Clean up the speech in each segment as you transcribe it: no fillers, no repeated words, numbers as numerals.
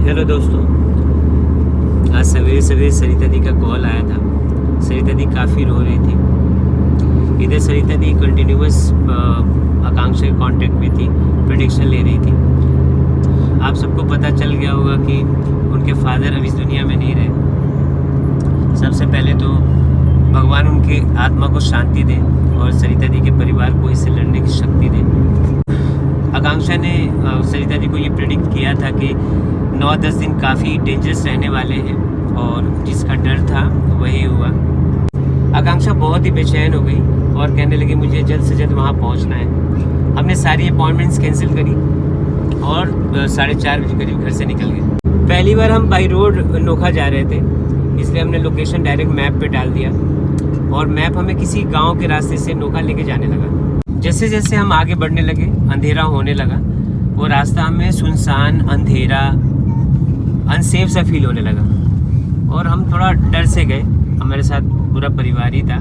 Hello दोस्तों, आज सवेरे सवेरे सरिता दी का कॉल आया था। सरिता दी काफ़ी रो रही थी। इधर सरिता दी कंटिन्यूस आकांक्षा के कांटेक्ट में थी, प्रेडिक्शन ले रही थी। आप सबको पता चल गया होगा कि उनके फादर अब इस दुनिया में नहीं रहे। सबसे पहले तो भगवान उनके आत्मा को शांति दे और सरिता दी के परिवार को इससे लड़ने की शक्ति दे। आकांक्षा ने सरिता दी को ये प्रेडिक्ट किया था कि 9-10 दिन काफ़ी डेंजरस रहने वाले हैं और जिसका डर था वही हुआ। आकांक्षा बहुत ही बेचैन हो गई और कहने लगी मुझे जल्द से जल्द वहाँ पहुँचना है। हमने सारी अपॉइंटमेंट्स कैंसिल करी और 4:30 बजे करीब घर से निकल गए। पहली बार हम बाई रोड नोखा जा रहे थे, इसलिए हमने लोकेशन डायरेक्ट मैप पे डाल दिया और मैप हमें किसी गाँव के रास्ते से नोखा लेके जाने लगा। जैसे जैसे हम आगे बढ़ने लगे अंधेरा होने लगा। वो रास्ता हमें सुनसान, अंधेरा, अनसेफ सा फील होने लगा और हम थोड़ा डर से गए। हमारे साथ पूरा परिवार ही था,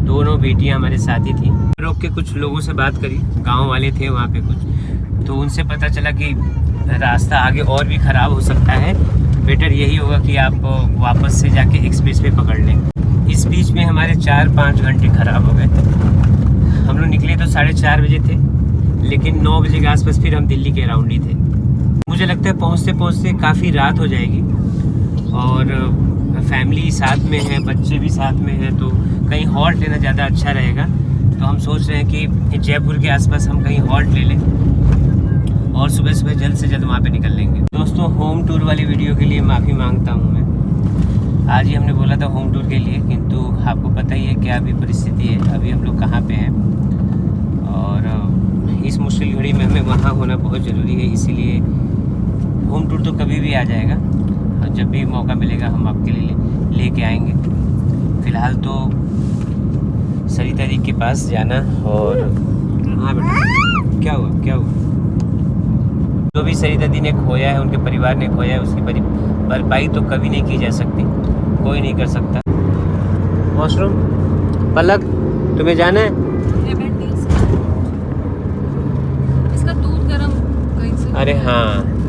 दोनों बेटियां हमारे साथ ही थी। रोक के कुछ लोगों से बात करी, गांव वाले थे वहाँ पे कुछ, तो उनसे पता चला कि रास्ता आगे और भी ख़राब हो सकता है। बेटर यही होगा कि आप वापस से जाके एक्सप्रेस पे पकड़ लें। इस बीच में हमारे 4-5 घंटे ख़राब हो गए। हम लोग निकले तो 4:30 बजे थे, लेकिन 9 बजे के आसपास फिर हम दिल्ली के अराउंड ही थे। मुझे लगता है पहुँचते पहुँचते काफ़ी रात हो जाएगी और फैमिली साथ में है, बच्चे भी साथ में हैं, तो कहीं हॉल्ट लेना ज़्यादा अच्छा रहेगा। तो हम सोच रहे हैं कि जयपुर के आसपास हम कहीं हॉल्ट ले लें और सुबह सुबह जल्द से जल्द वहाँ पे निकल लेंगे। दोस्तों, होम टूर वाली वीडियो के लिए माफ़ी मांगता हूँ मैं। आज ही हमने बोला था होम टूर के लिए, किंतु आपको पता ही है क्या अभी परिस्थिति है, अभी हम लोग कहाँ पे हैं और इस मुश्किल घड़ी में हमें वहाँ होना बहुत ज़रूरी है। इसीलिए होम टूर तो कभी भी आ जाएगा और जब भी मौका मिलेगा हम आपके लिए लेके आएंगे। फ़िलहाल तो सरिता दी के पास जाना और हाँ बेटा, क्या हुआ? जो भी सरिता दी ने खोया है, उनके परिवार ने खोया है, उसकी भरपाई तो कभी नहीं की जा सकती, कोई नहीं कर सकता। वॉशरूम, पलक तुम्हें जाना है? इसका दूध गरम कहीं से। अरे हाँ,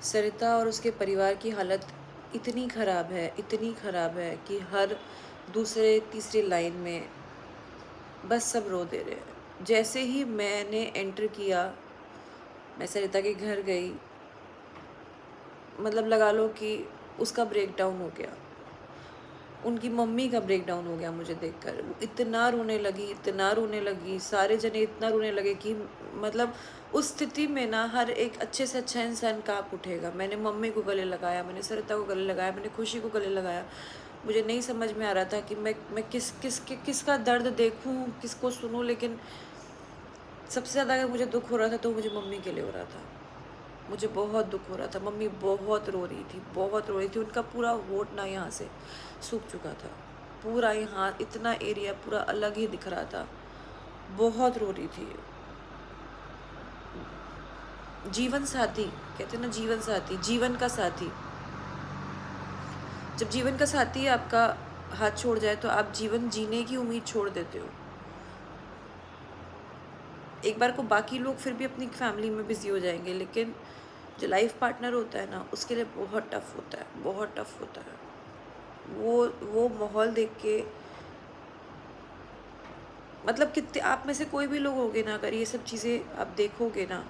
सरिता और उसके परिवार की हालत इतनी ख़राब है कि हर दूसरे तीसरे लाइन में बस सब रो दे रहे हैं। जैसे ही मैंने एंटर किया, मैं सरिता के घर गई, मतलब लगा लो कि उसका ब्रेकडाउन हो गया, उनकी मम्मी का ब्रेकडाउन हो गया मुझे देखकर। वो इतना रोने लगी, सारे जने इतना रोने लगे कि मतलब उस स्थिति में ना हर एक अच्छे से अच्छा इंसान काँप उठेगा। मैंने मम्मी को गले लगाया, मैंने सरिता को गले लगाया, मैंने खुशी को गले लगाया। मुझे नहीं समझ में आ रहा था कि मैं किसका दर्द देखूं, किसको सुनूं, लेकिन सबसे ज़्यादा अगर मुझे दुख हो रहा था तो मुझे मम्मी के लिए हो रहा था। मुझे बहुत दुख हो रहा था। मम्मी बहुत रो रही थी। उनका पूरा होठ ना यहाँ से सूख चुका था, पूरा यहाँ इतना एरिया पूरा अलग ही दिख रहा था। बहुत रो रही थी। जीवन साथी, कहते हैं ना जीवन साथी, जीवन का साथी। जब जीवन का साथी आपका हाथ छोड़ जाए तो आप जीवन जीने की उम्मीद छोड़ देते हो। एक बार को बाकी लोग फिर भी अपनी फैमिली में बिजी हो जाएंगे, लेकिन जो लाइफ पार्टनर होता है ना, उसके लिए बहुत टफ होता है, बहुत टफ होता है। वो माहौल देख के, मतलब कितने आप में से कोई भी लोग होगे ना, अगर ये सब चीज़ें आप देखोगे ना,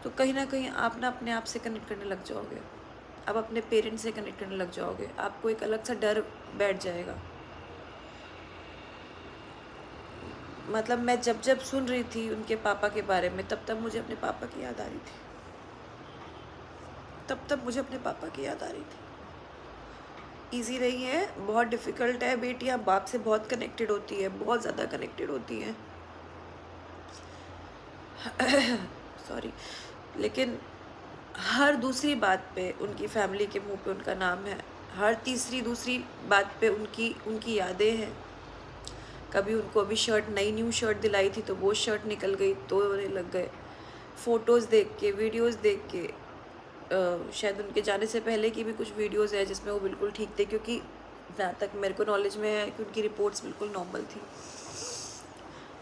तो कहीं ना कहीं आप ना अपने आप से कनेक्ट करने लग जाओगे, आप अपने पेरेंट्स से कनेक्ट करने लग जाओगे, आपको एक अलग सा डर बैठ जाएगा। मतलब मैं जब जब सुन रही थी उनके पापा के बारे में, तब तब मुझे अपने पापा की याद आ रही थी, तब तब मुझे अपने पापा की याद आ रही थी। ईजी नहीं है, बहुत डिफ़िकल्ट है। बेटियां बाप से बहुत कनेक्टेड होती है, बहुत ज़्यादा कनेक्टेड होती हैं। सॉरी, लेकिन हर दूसरी बात पे उनकी फैमिली के मुंह पे उनका नाम है, हर तीसरी दूसरी बात पे उनकी यादें हैं। कभी उनको अभी शर्ट, नई न्यू शर्ट दिलाई थी तो वो शर्ट निकल गई तो रोने लग गए। फ़ोटोज़ देख के, वीडियोज़ देख के, शायद उनके जाने से पहले की भी कुछ वीडियोज़ है जिसमें वो बिल्कुल ठीक थे, क्योंकि जहाँ तक मेरे को नॉलेज में है कि उनकी रिपोर्ट्स बिल्कुल नॉर्मल थी।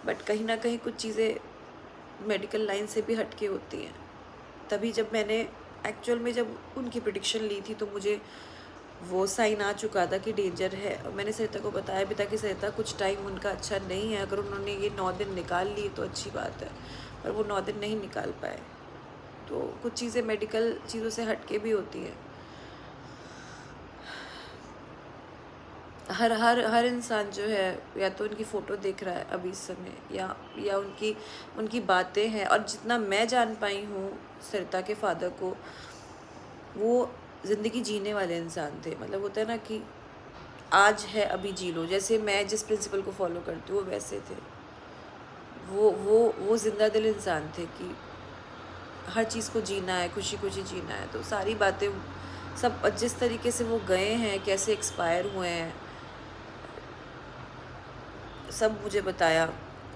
बट कहीं ना कहीं कुछ चीज़ें मेडिकल लाइन से भी हटके होती हैं। तभी जब मैंने एक्चुअल में जब उनकी प्रेडिक्शन ली थी तो मुझे वो साइन आ चुका था कि डेंजर है, और मैंने सरिता को बताया भी था कि सरिता कुछ टाइम उनका अच्छा नहीं है, अगर उन्होंने ये 9 दिन निकाल लिए तो अच्छी बात है, पर वो 9 दिन नहीं निकाल पाए। तो कुछ चीज़ें मेडिकल चीज़ों से हटके भी होती हैं। हर हर हर इंसान जो है या तो उनकी फ़ोटो देख रहा है अभी इस समय, या उनकी बातें हैं। और जितना मैं जान पाई हूँ सरिता के फादर को, वो ज़िंदगी जीने वाले इंसान थे। मतलब होता है ना कि आज है अभी जी लो, जैसे मैं जिस प्रिंसिपल को फॉलो करती हूँ वो वैसे थे। वो जिंदा दिल इंसान थे कि हर चीज़ को जीना है, खुशी खुशी जीना है। तो सारी बातें सब जिस तरीके से वो गए हैं, कैसे एक्सपायर हुए हैं, सब मुझे बताया।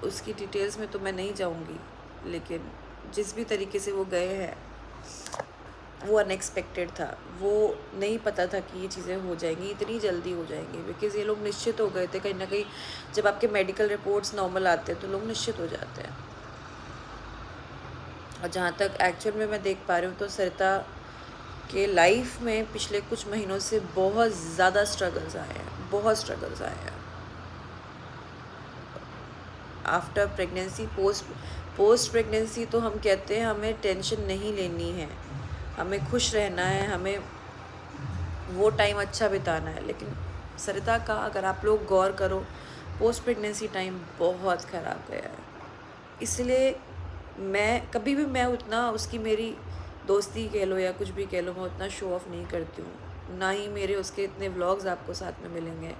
उसकी डिटेल्स में तो मैं नहीं जाऊंगी, लेकिन जिस भी तरीके से वो गए हैं वो अनएक्सपेक्टेड था। वो नहीं पता था कि ये चीज़ें हो जाएंगी, इतनी जल्दी हो जाएंगी, बिकॉज़ ये लोग निश्चित हो गए थे कहीं ना कहीं। जब आपके मेडिकल रिपोर्ट्स नॉर्मल आते हैं तो लोग निश्चित हो जाते हैं। और जहाँ तक एक्चुअल में मैं देख पा रही हूँ तो सरिता के लाइफ में पिछले कुछ महीनों से बहुत ज़्यादा स्ट्रगल्स आए हैं, बहुत स्ट्रगल्स आए हैं। आफ्टर प्रेगनेंसी, पोस्ट प्रेगनेंसी तो हम कहते हैं हमें टेंशन नहीं लेनी है, हमें खुश रहना है, हमें वो टाइम अच्छा बिताना है। लेकिन सरिता का अगर आप लोग गौर करो, पोस्ट प्रेगनेंसी टाइम बहुत ख़राब गया है। इसलिए मैं उतना उसकी, मेरी दोस्ती कह लो या कुछ भी कह लो, मैं उतना शो ऑफ नहीं करती हूँ। ना ही मेरे उसके इतने व्लॉग्स आपको साथ में मिलेंगे,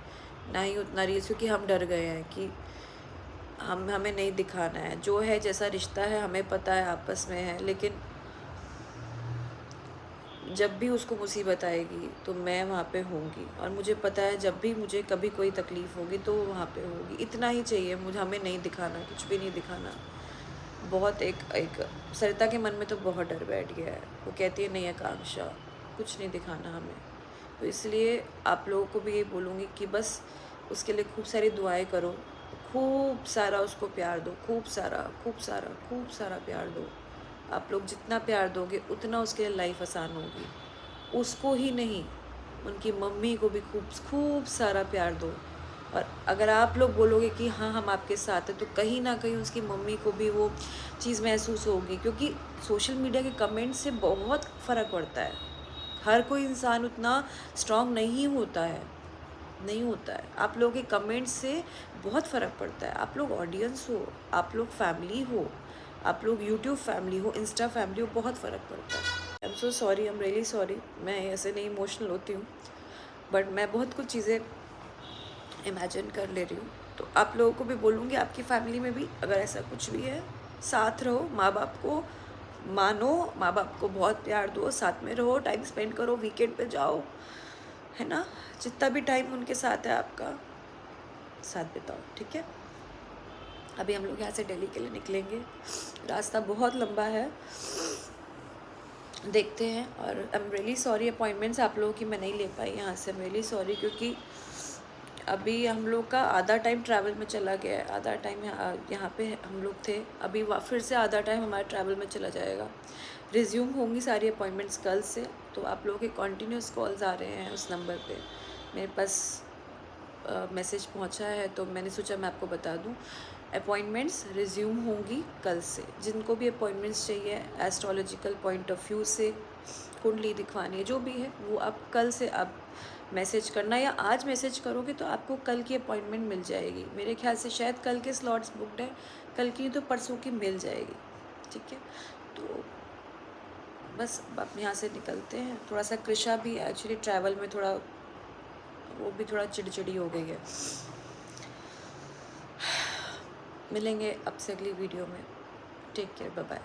ना ही उतना रील्स, क्योंकि हम डर गए हैं कि हमें नहीं दिखाना है। जो है, जैसा रिश्ता है हमें पता है आपस में है, लेकिन जब भी उसको मुसीबत आएगी तो मैं वहाँ पे होंगी। और मुझे पता है जब भी मुझे कभी कोई तकलीफ़ होगी तो वो वहाँ पे होगी। इतना ही चाहिए मुझे, हमें नहीं दिखाना, कुछ भी नहीं दिखाना। बहुत एक सरिता के मन में तो बहुत डर बैठ गया है। वो कहती है नहीं आकांक्षा, कुछ नहीं दिखाना हमें। तो इसलिए आप लोगों को भी ये बोलूँगी कि बस उसके लिए खूब सारी दुआएं करो, खूब सारा उसको प्यार दो, खूब सारा प्यार दो। आप लोग जितना प्यार दोगे उतना उसके लिए लाइफ आसान होगी। उसको ही नहीं, उनकी मम्मी को भी खूब सारा प्यार दो। और अगर आप लोग बोलोगे कि हाँ हम आपके साथ हैं, तो कहीं ना कहीं उसकी मम्मी को भी वो चीज़ महसूस होगी, क्योंकि सोशल मीडिया के कमेंट से बहुत फ़र्क पड़ता है। हर कोई इंसान उतना स्ट्रांग नहीं होता है, नहीं होता है। आप लोगों के कमेंट्स से बहुत फ़र्क पड़ता है। आप लोग ऑडियंस हो, आप लोग फैमिली हो, आप लोग यूट्यूब फैमिली हो, इंस्टा फैमिली हो, बहुत फ़र्क पड़ता है। I am so sorry, I am really sorry. मैं ऐसे नहीं इमोशनल होती हूँ, बट मैं बहुत कुछ चीज़ें इमेजिन कर ले रही हूँ। तो आप लोगों को भी बोलूँगी, आपकी फैमिली में भी अगर ऐसा कुछ भी है, साथ रहो, माँ बाप को मानो, माँ बाप को बहुत प्यार दो, साथ में रहो, टाइम स्पेंड करो, वीकेंड पे जाओ, है ना। जितना भी टाइम उनके साथ है आपका, साथ बिताओ, ठीक है। अभी हम लोग यहाँ से दिल्ली के लिए निकलेंगे, रास्ता बहुत लंबा है। देखते हैं। और I am really sorry, appointments आप लोगों की मैं नहीं ले पाई यहाँ से, आई एम रियली सॉरी, क्योंकि अभी हम लोग का आधा टाइम ट्रैवल में चला गया है, आधा टाइम यहाँ पे हम लोग थे, अभी फिर से आधा टाइम हमारे ट्रैवल में चला जाएगा। रिज्यूम होंगी सारी अपॉइंटमेंट्स कल से, तो आप लोगों के कॉन्टीन्यूस कॉल्स आ रहे हैं उस नंबर पे, मेरे पास मैसेज पहुंचा है, तो मैंने सोचा मैं आपको बता दूं। अपॉइंटमेंट्स रिज्यूम होंगी कल से, जिनको भी अपॉइंटमेंट्स चाहिए एस्ट्रोलॉजिकल पॉइंट ऑफ व्यू से, कुंडली दिखवानी है, जो भी है वो आप कल से आप मैसेज करना, या आज मैसेज करोगे तो आपको कल की अपॉइंटमेंट मिल जाएगी। मेरे ख्याल से शायद कल के स्लॉट्स बुकड है, कल की तो परसों की मिल जाएगी, ठीक है। तो बस अब यहाँ से निकलते हैं। थोड़ा सा कृषा भी एक्चुअली ट्रैवल में थोड़ा, वो भी थोड़ा चिड़चिड़ी हो गई है। मिलेंगे अब से अगली वीडियो में। Take care, bye bye.